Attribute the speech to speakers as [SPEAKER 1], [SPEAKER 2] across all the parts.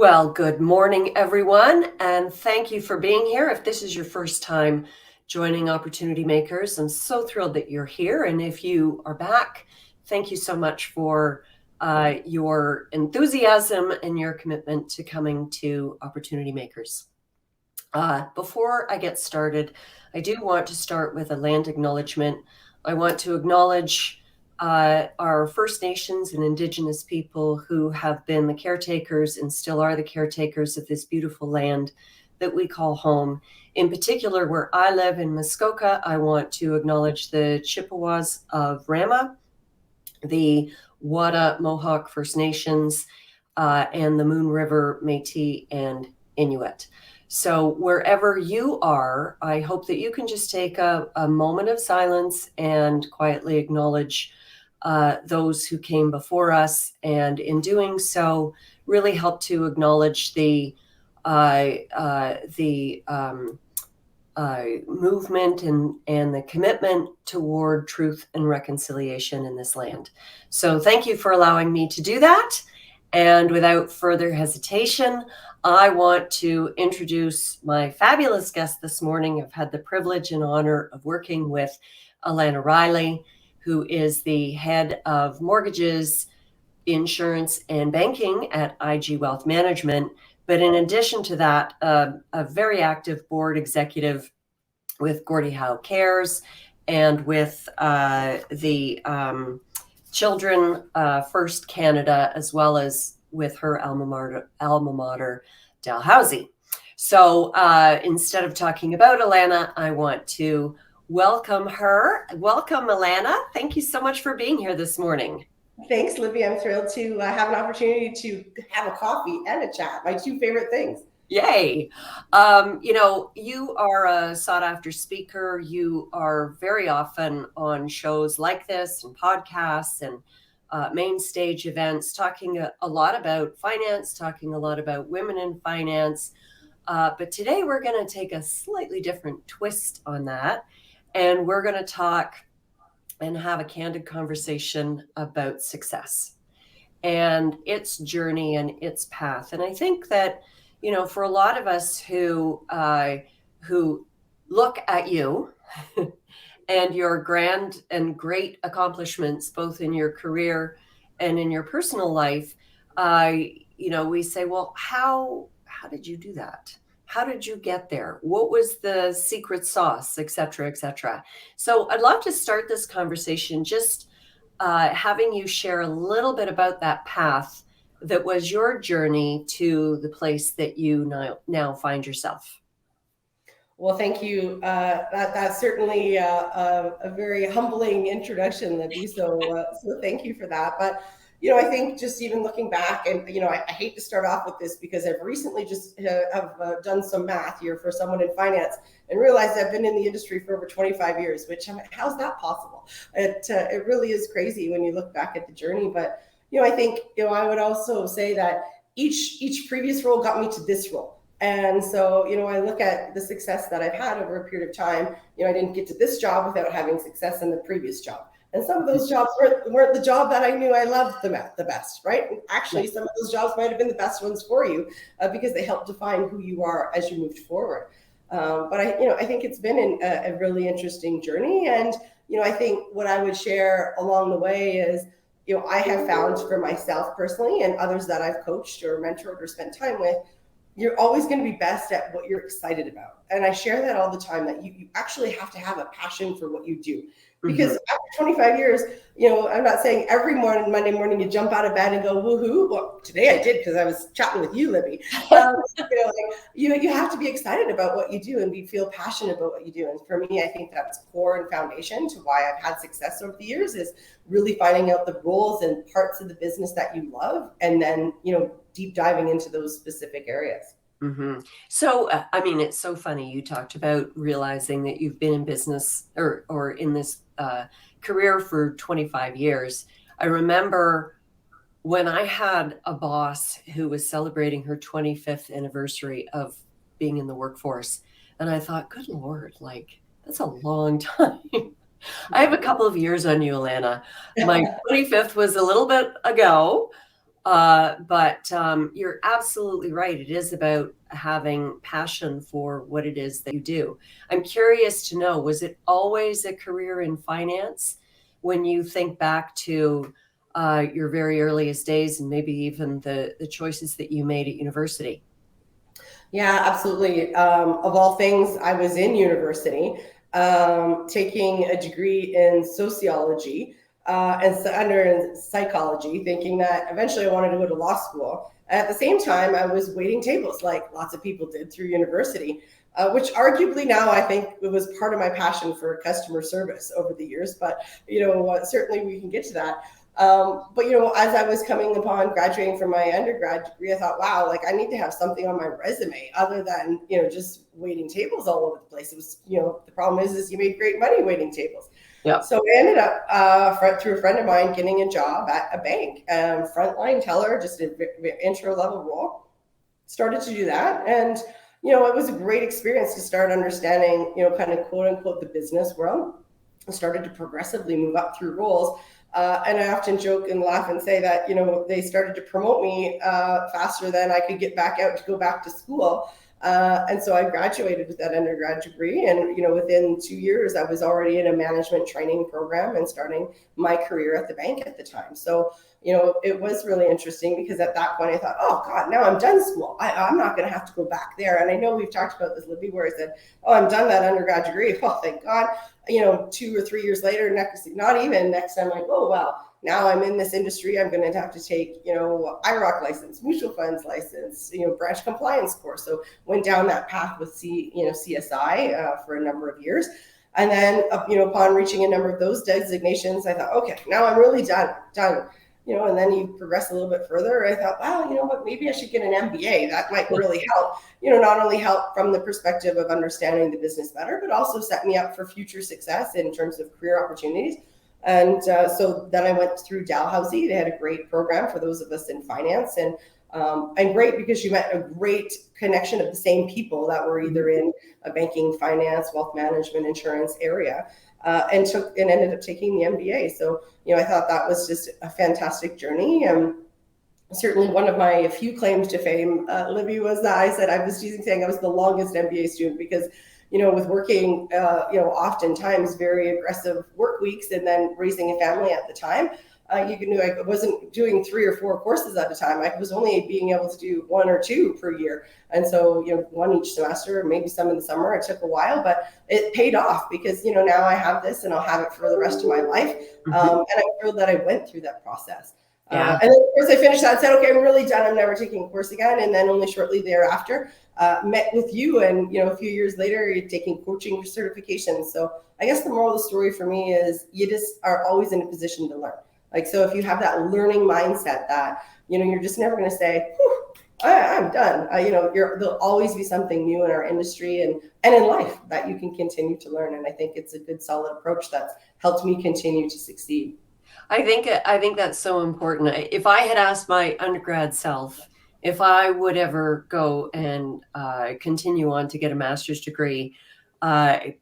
[SPEAKER 1] Well, good morning, everyone, and thank you for being here. If this is your first time joining Opportunity Makers, I'm so thrilled that you're here. And if you are back, thank you so much for your enthusiasm and your commitment to coming to Opportunity Makers. Before I get started, I do want to start with a land acknowledgement. I want to acknowledge our First Nations and Indigenous people who have been the caretakers and still are the caretakers of this beautiful land that we call home. In particular, where I live in Muskoka, I want to acknowledge the Chippewas of Rama, the Wada Mohawk First Nations, and the Moon River Métis and Inuit. So wherever you are, I hope that you can just take a moment of silence and quietly acknowledge those who came before us, and in doing so, really help to acknowledge the movement and the commitment toward truth and reconciliation in this land. So thank you for allowing me to do that. And without further hesitation, I want to introduce my fabulous guest this morning. I've had the privilege and honor of working with Alana Riley, who is the head of mortgages, insurance, and banking at IG Wealth Management. But in addition to that, a very active board executive with Gordie Howe Cares and with the Children First Canada, as well as with her alma mater, Dalhousie. So instead of talking about Alana, I want to welcome her. Welcome, Alana. Thank you so much for being here this morning.
[SPEAKER 2] Thanks, Libby. I'm thrilled to have an opportunity to have a coffee and a chat, my two favorite things.
[SPEAKER 1] Yay. You are a sought after speaker. You are very often on shows like this and podcasts and main stage events, talking a lot about finance, talking a lot about women in finance. But today we're going to take a slightly different twist on that. And we're going to talk and have a candid conversation about success and its journey and its path. And I think that, for a lot of us who look at you and your grand and great accomplishments, both in your career and in your personal life, we say, well, how did you do that? How did you get there? What was the secret sauce, et cetera, et cetera? So I'd love to start this conversation just having you share a little bit about that path that was your journey to the place that you now find yourself.
[SPEAKER 2] Well, thank you. That's certainly a very humbling introduction, Libby. So thank you for that. But I think just even looking back, and I hate to start off with this because I've recently just have done some math here for someone in finance and realized I've been in the industry for over 25 years. Which how's that possible? It really is crazy when you look back at the journey. But I think I would also say that each previous role got me to this role. And so, I look at the success that I've had over a period of time. I didn't get to this job without having success in the previous job. And some of those jobs weren't the job that I knew I loved the best, right? And actually, some of those jobs might have been the best ones for you because they help define who you are as you moved forward. But I think it's been a really interesting journey. And, I think what I would share along the way is, I have found for myself personally and others that I've coached or mentored or spent time with, you're always going to be best at what you're excited about. And I share that all the time, that you actually have to have a passion for what you do. Because after 25 years, I'm not saying every Monday morning you jump out of bed and go, woohoo. Well, today I did because I was chatting with you, Libby. You have to be excited about what you do and feel passionate about what you do. And for me, I think that's core and foundation to why I've had success over the years, is really finding out the roles and parts of the business that you love, and then, deep diving into those specific areas.
[SPEAKER 1] Mm-hmm. So, it's so funny. You talked about realizing that you've been in business or in this career for 25 years. I remember when I had a boss who was celebrating her 25th anniversary of being in the workforce. And I thought, good Lord, that's a long time. I have a couple of years on you, Alana. My 25th was a little bit ago. But you're absolutely right. It is about having passion for what it is that you do. I'm curious to know, was it always a career in finance when you think back to your very earliest days and maybe even the choices that you made at university?
[SPEAKER 2] Yeah, absolutely. Of all things, I was in university taking a degree in sociology and under in psychology, thinking that eventually I wanted to go to law school. At the same time, I was waiting tables like lots of people did through university, which arguably now I think it was part of my passion for customer service over the years. But certainly we can get to that. But as I was coming upon graduating from my undergrad degree, I thought, wow, like I need to have something on my resume other than just waiting tables all over the place. It was, the problem is you made great money waiting tables.
[SPEAKER 1] Yeah.
[SPEAKER 2] So I ended up through a friend of mine getting a job at a bank, frontline teller, just an intro level role. Started to do that, and it was a great experience to start understanding, kind of quote unquote the business world. I started to progressively move up through roles. And I often joke and laugh and say that, they started to promote me faster than I could get back out to go back to school. And so I graduated with that undergrad degree. And, within 2 years, I was already in a management training program and starting my career at the bank at the time. So, it was really interesting because at that point I thought, oh God, now I'm done school. I'm not going to have to go back there. And I know we've talked about this, Libby, where I said, oh, I'm done that undergrad degree. Oh, thank God. 2 or 3 years later, not even next time, like, oh, well, now I'm in this industry. I'm going to have to take, IROC license, mutual funds license, branch compliance course. So went down that path with CSI for a number of years. And then, upon reaching a number of those designations, I thought, okay, now I'm really done. And then you progress a little bit further. I thought, wow, you know what, maybe I should get an MBA. That might really help, not only help from the perspective of understanding the business better, but also set me up for future success in terms of career opportunities. And so then I went through Dalhousie. They had a great program for those of us in finance, and great because you met a great connection of the same people that were either in a banking, finance, wealth management, insurance area. And ended up taking the MBA. So, I thought that was just a fantastic journey. Certainly one of my few claims to fame, Libby, was that I said I was saying I was the longest MBA student because, with working, oftentimes very aggressive work weeks and then raising a family at the time, I wasn't doing 3 or 4 courses at a time. I was only being able to do 1 or 2 per year. And so, 1 each semester, maybe some in the summer. It took a while, but it paid off because, now I have this and I'll have it for the rest of my life. And I'm thrilled that I went through that process.
[SPEAKER 1] Yeah.
[SPEAKER 2] And then, of course, I finished that and said, okay, I'm really done. I'm never taking a course again. And then only shortly thereafter, met with you. And, a few years later, you're taking coaching certifications. So I guess the moral of the story for me is you just are always in a position to learn. Like, so if you have that learning mindset that, you're just never going to say, I'm done. There'll always be something new in our industry and in life that you can continue to learn. And I think it's a good, solid approach that's helped me continue to succeed.
[SPEAKER 1] I think that's so important. If I had asked my undergrad self if I would ever go and continue on to get a master's degree, I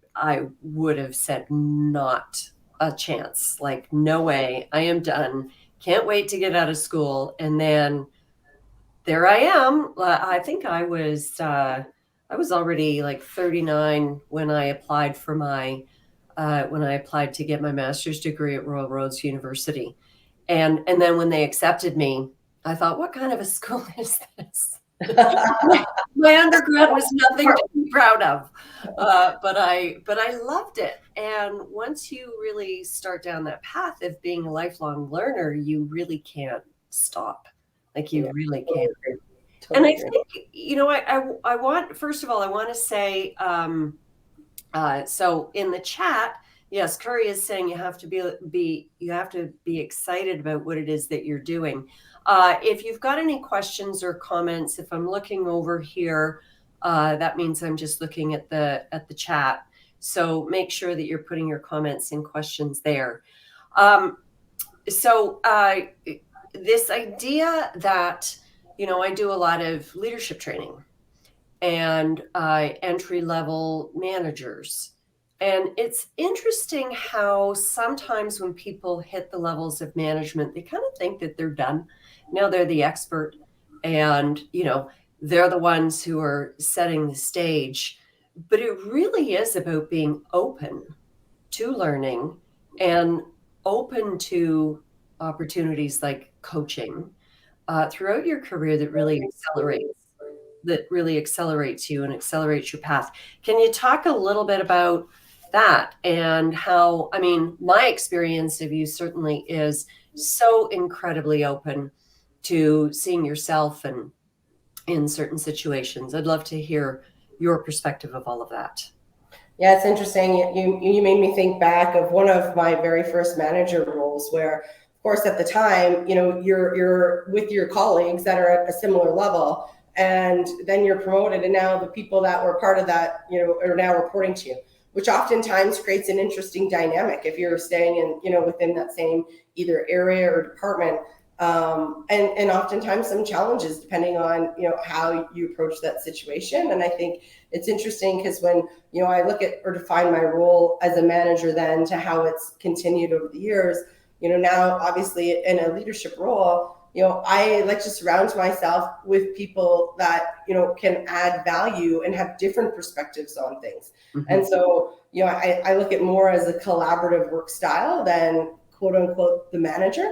[SPEAKER 1] would have said not a chance. Like, no way. I am done. Can't wait to get out of school. And then there I am. I think I was already like 39 when I applied for when I applied to get my master's degree at Royal Roads University. And then when they accepted me, I thought, what kind of a school is this? My undergrad was nothing to be proud of, but I loved it. And once you really start down that path of being a lifelong learner, you really can't stop. Like, you really can't.
[SPEAKER 2] Totally
[SPEAKER 1] And I
[SPEAKER 2] agree.
[SPEAKER 1] think, I want, first of all, I want to say, so in the chat, yes, Curry is saying you have to be excited about what it is that you're doing. If you've got any questions or comments, if I'm looking over here, that means I'm just looking at the chat. So make sure that you're putting your comments and questions there. So this idea that, I do a lot of leadership training and entry-level managers. And it's interesting how sometimes when people hit the levels of management, they kind of think that they're done now they're the expert, and they're the ones who are setting the stage. But it really is about being open to learning and open to opportunities like coaching throughout your career that really accelerates you and accelerates your path. Can you talk a little bit about that and how, I mean, my experience of you certainly is so incredibly open to seeing yourself and in certain situations. I'd love to hear your perspective of all of that.
[SPEAKER 2] Yeah, it's interesting. You made me think back of one of my very first manager roles, where, of course, at the time, you're with your colleagues that are at a similar level, and then you're promoted, and now the people that were part of that, are now reporting to you, which oftentimes creates an interesting dynamic if you're staying in, within that same either area or department. And oftentimes some challenges depending on how you approach that situation. And I think it's interesting because when I look at or define my role as a manager then to how it's continued over the years, now obviously in a leadership role, I like to surround myself with people that can add value and have different perspectives on things.
[SPEAKER 1] Mhm.
[SPEAKER 2] And so I look at more as a collaborative work style than quote unquote the manager.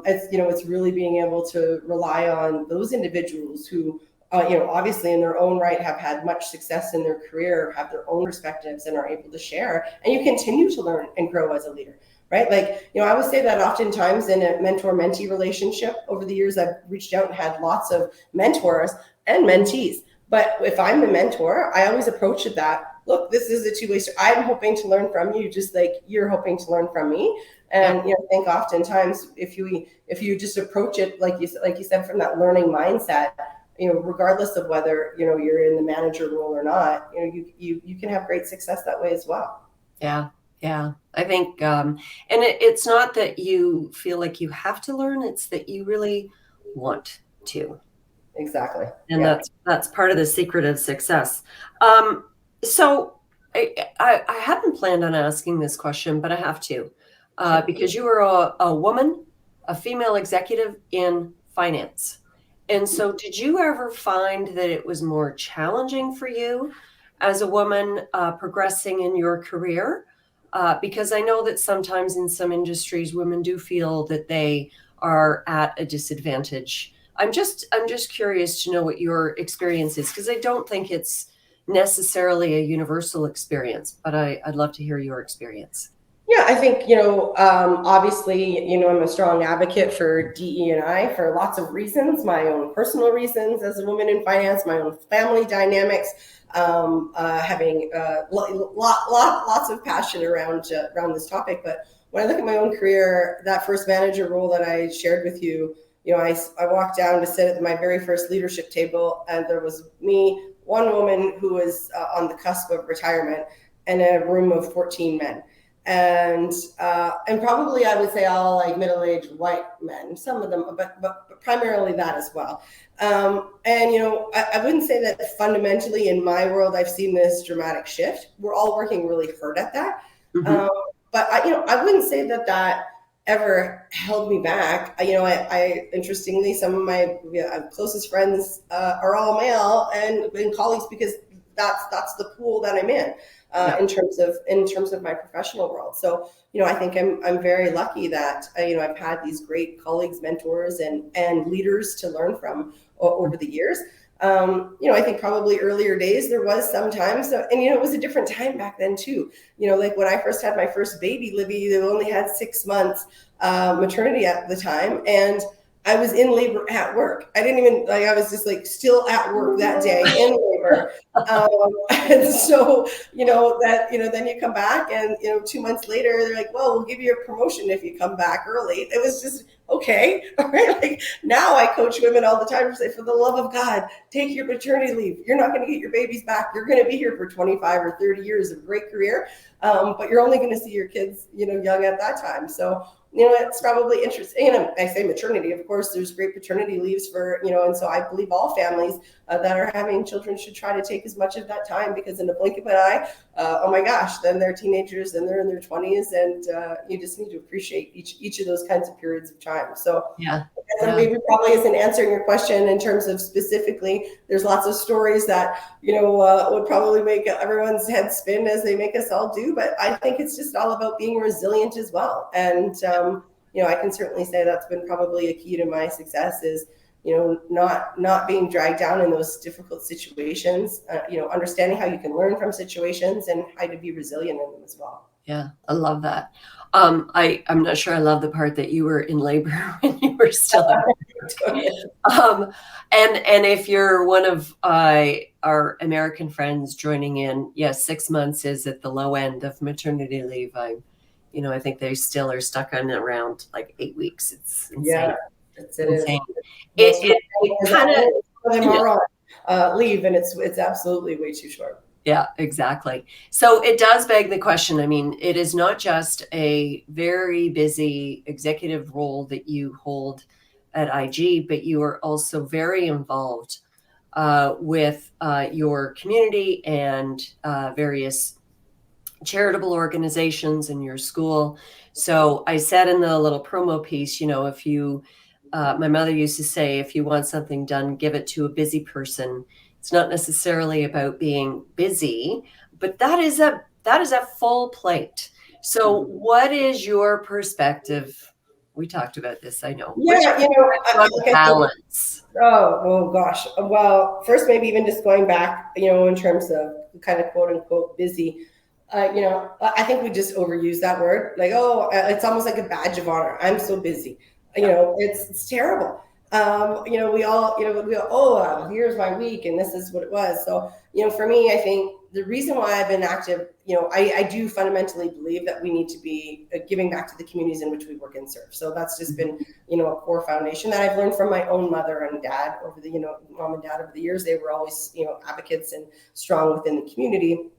[SPEAKER 2] It's really being able to rely on those individuals who, obviously in their own right have had much success in their career, have their own perspectives and are able to share, and you continue to learn and grow as a leader, right? Like, I would say that oftentimes in a mentor-mentee relationship over the years, I've reached out and had lots of mentors and mentees. But if I'm the mentor, I always approach it that, look, this is a two-way street. I'm hoping to learn from you, just like you're hoping to learn from me. And I think oftentimes if you just approach it like you said from that learning mindset, regardless of whether you're in the manager role or not, you can have great success that way as well.
[SPEAKER 1] Yeah. I think, and it's not that you feel like you have to learn; it's that you really want to.
[SPEAKER 2] Exactly.
[SPEAKER 1] And
[SPEAKER 2] Yeah.
[SPEAKER 1] that's part of the secret of success. So I hadn't planned on asking this question, but I have to, because you are a woman, a female executive in finance. And so did you ever find that it was more challenging for you as a woman progressing in your career? Because I know that sometimes in some industries, women do feel that they are at a disadvantage. I'm just curious to know what your experience is, because I don't think it's necessarily a universal experience, but I'd love to hear your experience.
[SPEAKER 2] Yeah, I think, obviously, I'm a strong advocate for DE&I for lots of reasons, my own personal reasons as a woman in finance, my own family dynamics, having lots of passion around this topic. But when I look at my own career, that first manager role that I shared with you, I walked down to sit at my very first leadership table, and there was me, one woman who was on the cusp of retirement, and a room of 14 men. And probably I would say all like middle-aged white men, some of them, but primarily that as well. I wouldn't say that fundamentally in my world I've seen this dramatic shift. We're all working really hard at that.
[SPEAKER 1] Mhm.
[SPEAKER 2] But I wouldn't say that ever held me back. I interestingly, some of my closest friends are all male and colleagues, because that's the pool that I'm in.
[SPEAKER 1] Yeah.
[SPEAKER 2] In terms of my professional world. So, I think I'm very lucky that, I've had these great colleagues, mentors, and leaders to learn from over the years. I think probably earlier days, there was sometimes, and, it was a different time back then too. Like when I first had my first baby, Libby, they only had 6 months maternity at the time. And I was in labor at work. I didn't even I was just like still at work that day in labor. And so, then you come back and, 2 months later, they're like, well, we'll give you a promotion if you come back early. It was just, okay. All right. Like now I coach women all the time to say, for the love of God, take your maternity leave. You're not going to get your babies back. You're going to be here for 25 or 30 years of great career. But you're only going to see your kids, young at that time. So it's probably interesting. I say maternity, of course, there's great paternity leaves for, and so I believe all families that are having children should try to take as much of that time, because in a blink of an eye, oh my gosh, then they're teenagers, then they're in their 20s, and you just need to appreciate each of those kinds of periods of time. So
[SPEAKER 1] Yeah.
[SPEAKER 2] and maybe probably isn't answering your question in terms of specifically. There's lots of stories that would probably make everyone's head spin, as they make us all do. But I think it's just all about being resilient as well. And I can certainly say that's been probably a key to my success, is not being dragged down in those difficult situations. Understanding how you can learn from situations and how to be resilient in them as well.
[SPEAKER 1] Yeah, I love that. I'm not sure I love the part that you were in labor when you were still and if you're one of our American friends joining in, yes, 6 months is at the low end of maternity leave. I think they still are stuck on around like 8 weeks. It's insane.
[SPEAKER 2] Yeah, it's
[SPEAKER 1] insane.
[SPEAKER 2] It
[SPEAKER 1] kind
[SPEAKER 2] of are on leave, and it's absolutely way too short.
[SPEAKER 1] Yeah, exactly. So it does beg the question. I mean, it is not just a very busy executive role that you hold at IG, but you are also very involved with your community and various charitable organizations in your school. So I said in the little promo piece, if you, my mother used to say, if you want something done, give it to a busy person. It's not necessarily about being busy, but that is a full plate. So what is your perspective? We talked about this, I know.
[SPEAKER 2] Yeah,
[SPEAKER 1] balance.
[SPEAKER 2] Oh gosh. Well, first, maybe even just going back, in terms of kind of quote unquote busy. I think we just overuse that word. Like, it's almost like a badge of honor. I'm so busy. It's terrible. We all, here's my week, and this is what it was. So, for me, I think the reason why I've been active, I do fundamentally believe that we need to be giving back to the communities in which we work and serve. So that's just been, a core foundation that I've learned from my own mother and dad over the, mom and dad over the years. They were always, advocates and strong within the community.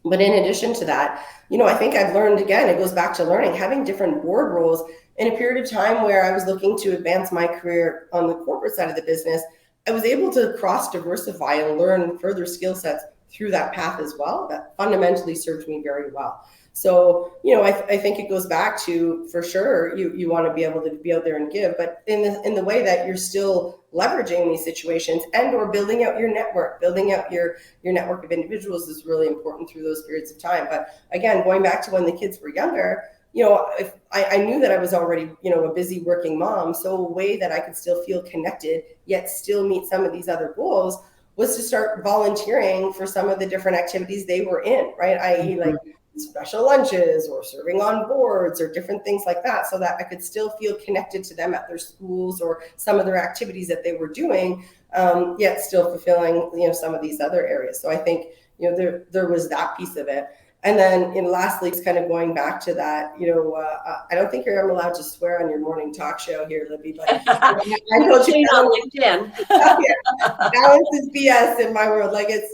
[SPEAKER 2] But in addition to that, I think I've learned, again, it goes back to learning, having different board roles in a period of time where I was looking to advance my career on the corporate side of the business. I was able to cross diversify and learn further skill sets through that path as well. That fundamentally served me very well. So, I think it goes back to, for sure, you want to be able to be out there and give, but in the way that you're still leveraging these situations and or building out your network, building out your network of individuals is really important through those periods of time. But again, going back to when the kids were younger, if I knew that I was already, a busy working mom. So a way that I could still feel connected, yet still meet some of these other goals, was to start volunteering for some of the different activities they were in, right? I.e. like special lunches or serving on boards or different things like that, so that I could still feel connected to them at their schools or some of their activities that they were doing, yet still fulfilling, some of these other areas. So I think, there was that piece of it. And then, lastly, it's kind of going back to that, I don't think you're allowed to swear on your morning talk show here, Libby, but I told you on LinkedIn. Balance is BS in my world. Like it's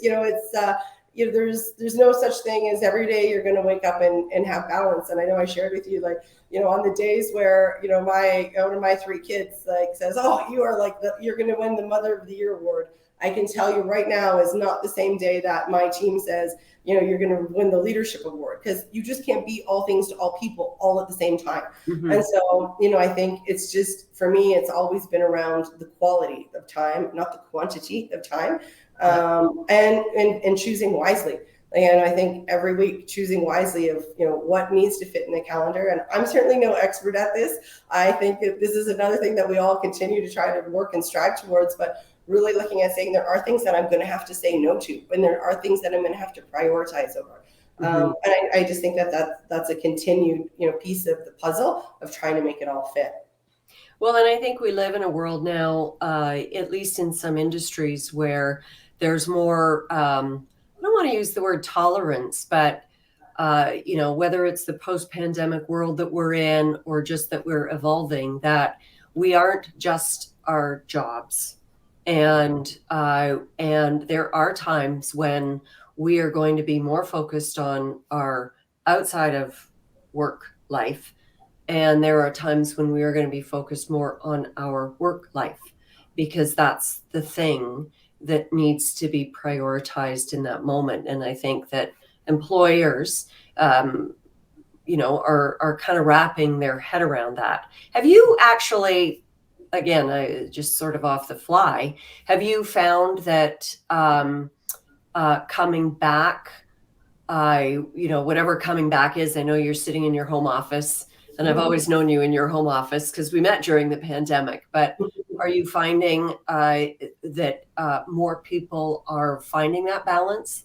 [SPEAKER 2] there's no such thing as every day you're going to wake up and have balance. And I know I shared with you, like, on the days where, one of my 3 kids like says, oh, you are like, you're going to win the Mother of the Year award. I can tell you right now is not the same day that my team says, you're going to win the leadership award, because you just can't be all things to all people all at the same time. Mm-hmm. And so, I think it's just, for me, it's always been around the quality of time, not the quantity of time, and choosing wisely. And I think every week choosing wisely of, what needs to fit in the calendar. And I'm certainly no expert at this. I think that this is another thing that we all continue to try to work and strive towards, but really looking at saying there are things that I'm going to have to say no to, and there are things that I'm going to have to prioritize over. Mm-hmm. And I just think that's a continued, piece of the puzzle of trying to make it all fit.
[SPEAKER 1] Well, and I think we live in a world now, at least in some industries, where there's more, I don't want to use the word tolerance, but, whether it's the post-pandemic world that we're in or just that we're evolving, that we aren't just our jobs. And there are times when we are going to be more focused on our outside of work life And there are times when we are going to be focused more on our work life, because that's the thing that needs to be prioritized in that moment. And I think that employers, are kind of wrapping their head around that. Have you actually, again, just sort of off the fly, have you found that coming back, whatever coming back is, I know you're sitting in your home office, and I've always known you in your home office because we met during the pandemic, but are you finding that more people are finding that balance,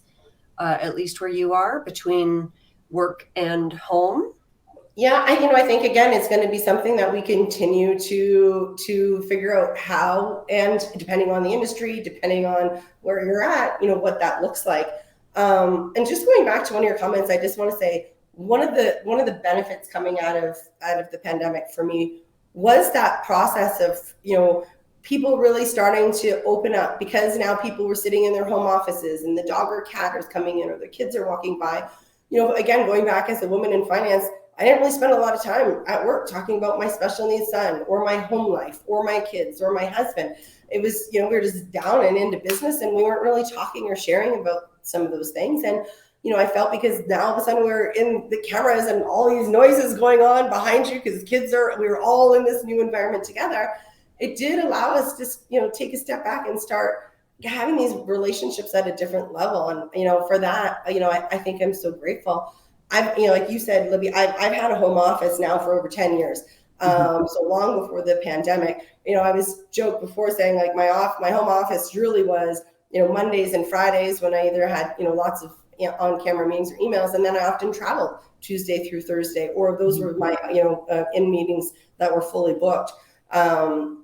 [SPEAKER 1] at least where you are, between work and home?
[SPEAKER 2] Yeah, I think again, it's going to be something that we continue to figure out how, and depending on the industry, depending on where you're at, what that looks like. And just going back to one of your comments, I just want to say one of the benefits coming out of the pandemic for me was that process of people really starting to open up, because now people were sitting in their home offices and the dog or cat is coming in or the kids are walking by. Again, going back as a woman in finance, I didn't really spend a lot of time at work talking about my special needs son or my home life or my kids or my husband. It was, we were just down and into business, and we weren't really talking or sharing about some of those things. And, I felt, because now all of a sudden we're in the cameras and all these noises going on behind you because we were all in this new environment together. It did allow us to, take a step back and start having these relationships at a different level. And, for that, I think I'm so grateful. Like you said, Libby, I've had a home office now for over 10 years. So long before the pandemic. I was joked before saying like my home office really was, Mondays and Fridays when I either had, lots of on-camera meetings or emails, and then I often traveled Tuesday through Thursday, or those were my, in meetings that were fully booked.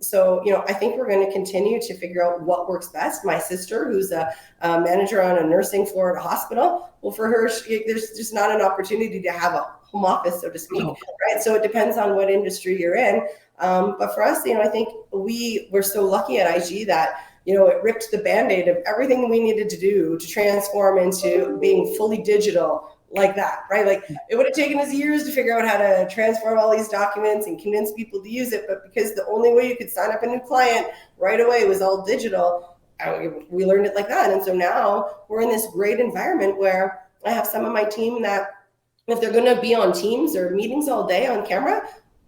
[SPEAKER 2] So, I think we're going to continue to figure out what works best. My sister, who's a manager on a nursing floor at a hospital, well, for her, there's just not an opportunity to have a home office, so to speak, right? So it depends on what industry you're in. But for us, I think we're so lucky at IG that, it ripped the Band-Aid of everything we needed to do to transform into being fully digital like that, right? Like it would have taken us years to figure out how to transform all these documents and convince people to use it. But because the only way you could sign up a new client right away was all digital, we learned it like that. And so now we're in this great environment where I have some of my team that if they're going to be on Teams or meetings all day on camera,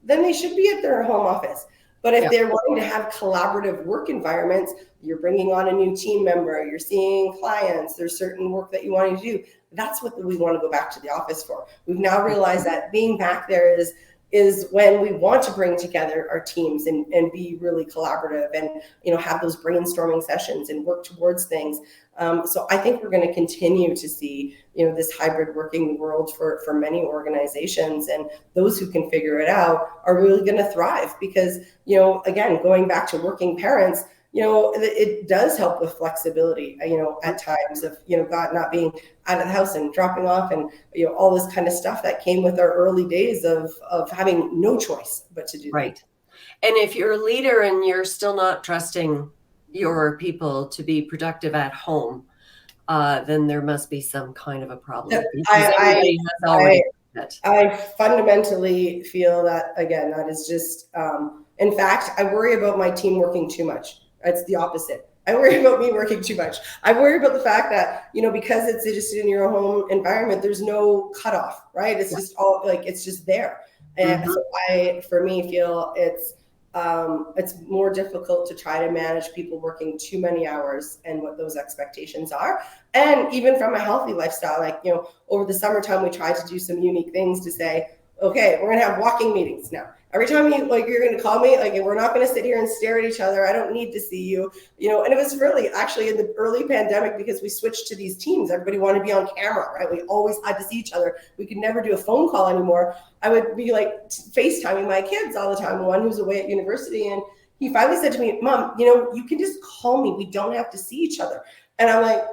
[SPEAKER 2] then they should be at their home office. But if they're wanting to have collaborative work environments, you're bringing on a new team member, you're seeing clients, there's certain work that you want to do. That's what we want to go back to the office for. We've now realized that being back there is when we want to bring together our teams and be really collaborative and have those brainstorming sessions and work towards things. So I think we're going to continue to see this hybrid working world for many organizations, and those who can figure it out are really going to thrive, because again, going back to working parents, it does help with flexibility, at times of, God not being out of the house and dropping off and, all this kind of stuff that came with our early days of having no choice but to do that.
[SPEAKER 1] Right. And if you're a leader and you're still not trusting your people to be productive at home, then there must be some kind of a problem.
[SPEAKER 2] I fundamentally feel that, again, that is just, in fact, I worry about my team working too much. It's the opposite. I worry about me working too much. I worry about the fact that, because it's just in your home environment, there's no cutoff, right? It's just all like, it's just there. And so I, for me, feel it's more difficult to try to manage people working too many hours and what those expectations are. And even from a healthy lifestyle, like, over the summertime, we tried to do some unique things to say, okay, we're going to have walking meetings now. Every time you're going to call me, we're not going to sit here and stare at each other. I don't need to see you, and it was really actually in the early pandemic, because we switched to these teams. Everybody wanted to be on camera, right? We always had to see each other. We could never do a phone call anymore. I would be FaceTiming my kids all the time, one who's away at university. And he finally said to me, Mom, you can just call me. We don't have to see each other. And I'm like,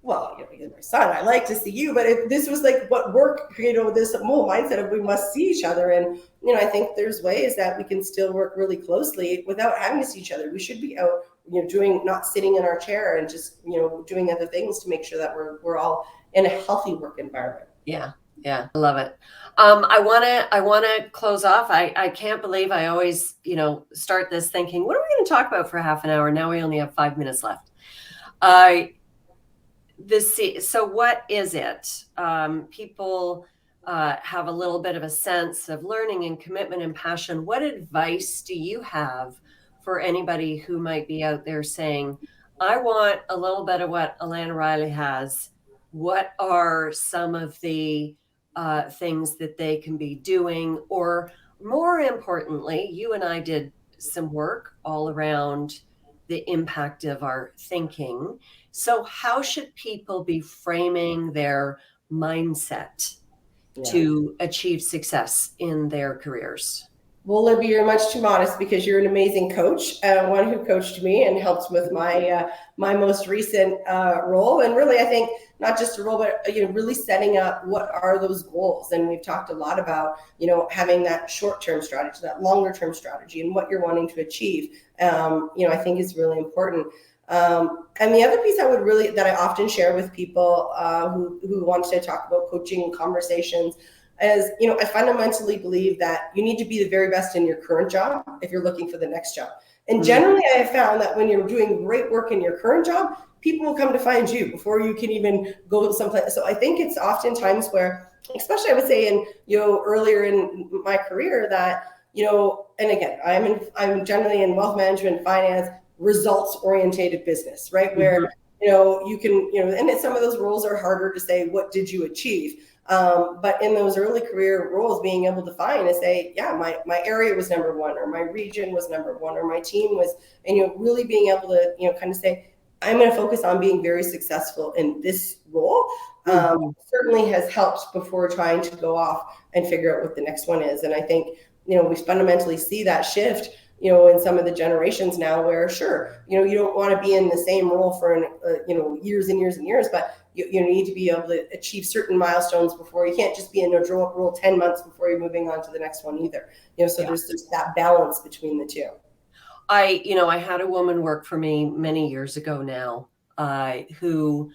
[SPEAKER 2] well, you're my son, I like to see you, but this was what work, this whole mindset of we must see each other. And, I think there's ways that we can still work really closely without having to see each other. We should be out, not sitting in our chair and just, doing other things to make sure that we're all in a healthy work environment.
[SPEAKER 1] Yeah. Yeah, I love it. I want to close off. I can't believe I always, start this thinking, what are we going to talk about for half an hour? Now we only have 5 minutes left. So what is it? People have a little bit of a sense of learning and commitment and passion. What advice do you have for anybody who might be out there saying, I want a little bit of what Alana Riley has? What are some of the things that they can be doing? Or more importantly, you and I did some work all around the impact of our thinking. So how should people be framing their mindset to achieve success in their careers?
[SPEAKER 2] Well, Libby, you're much too modest because you're an amazing coach, one who coached me and helped with my most recent role. And really, I think not just a role, but really setting up what are those goals. And we've talked a lot about having that short-term strategy, that longer-term strategy, and what you're wanting to achieve. I think is really important. And the other piece that I often share with people who want to talk about coaching conversations is, I fundamentally believe that you need to be the very best in your current job if you're looking for the next job. And generally, I have found that when you're doing great work in your current job, people will come to find you before you can even go someplace. So I think it's oftentimes where, especially I would say in, earlier in my career that, and again, I'm generally in wealth management, finance, results orientated business, right? Where, you can, and some of those roles are harder to say, what did you achieve? But in those early career roles, being able to find and say, yeah, my area was number one, or my region was number one, or my team was, and really being able to, kind of say, I'm going to focus on being very successful in this role. Certainly has helped before trying to go off and figure out what the next one is. And I think, we fundamentally see that shift, in some of the generations now where, sure, you don't want to be in the same role for, years and years and years, but you need to be able to achieve certain milestones before. You can't just be in a role 10 months before you're moving on to the next one either. So there's that balance between the two.
[SPEAKER 1] I had a woman work for me many years ago now, who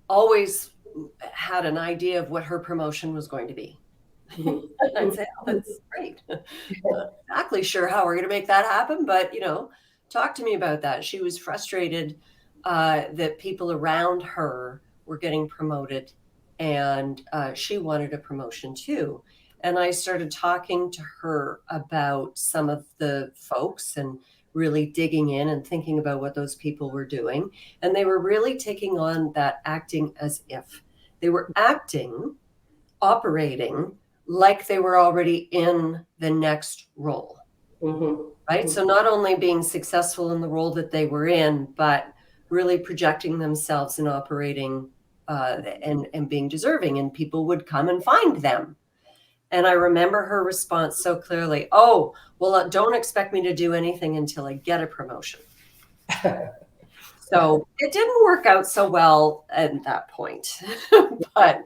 [SPEAKER 1] always had an idea of what her promotion was going to be. I'd say, oh, that's great. Not exactly sure how we're going to make that happen, but talk to me about that. She was frustrated that people around her were getting promoted, and she wanted a promotion too. And I started talking to her about some of the folks and really digging in and thinking about what those people were doing. And they were really taking on that acting as if. They were operating like they were already in the next role, right? So not only being successful in the role that they were in, but really projecting themselves and operating and being deserving, and people would come and find them. And I remember her response so clearly, oh, well, don't expect me to do anything until I get a promotion. So it didn't work out so well at that point, but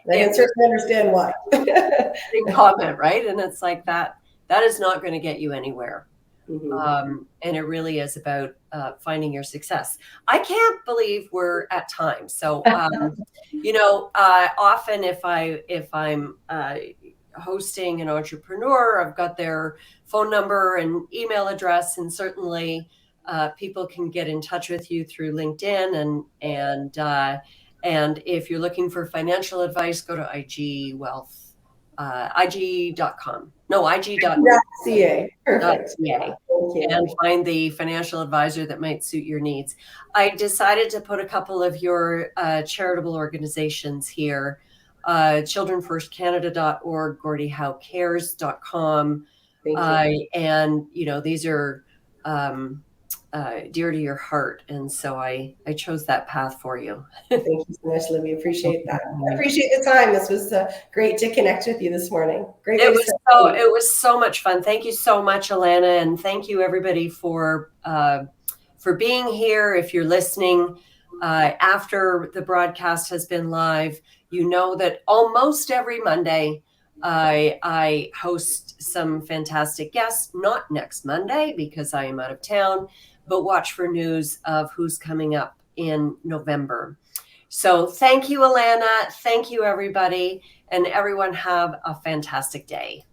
[SPEAKER 2] I can certainly understand why.
[SPEAKER 1] Big comment, right? And it's like that is not going to get you anywhere. And it really is about finding your success. I can't believe we're at time. So, often if I'm hosting an entrepreneur, I've got their phone number and email address, and certainly people can get in touch with you through LinkedIn, and if you're looking for financial advice, go to IG.com. No, IG.ca. And find the financial advisor that might suit your needs. I decided to put a couple of your charitable organizations here. childrenfirstcanada.org, GordieHoweCares.com. And, these are dear to your heart. And so I chose that path for you.
[SPEAKER 2] Thank you so much, Libby. Appreciate that. I appreciate the time. This was great to connect with you this morning. Great.
[SPEAKER 1] It was so much fun. Thank you so much, Alana. And thank you everybody for being here. If you're listening after the broadcast has been live, you know that almost every Monday I host some fantastic guests, not next Monday because I am out of town, but watch for news of who's coming up in November. So thank you, Alana. Thank you, everybody. And everyone have a fantastic day.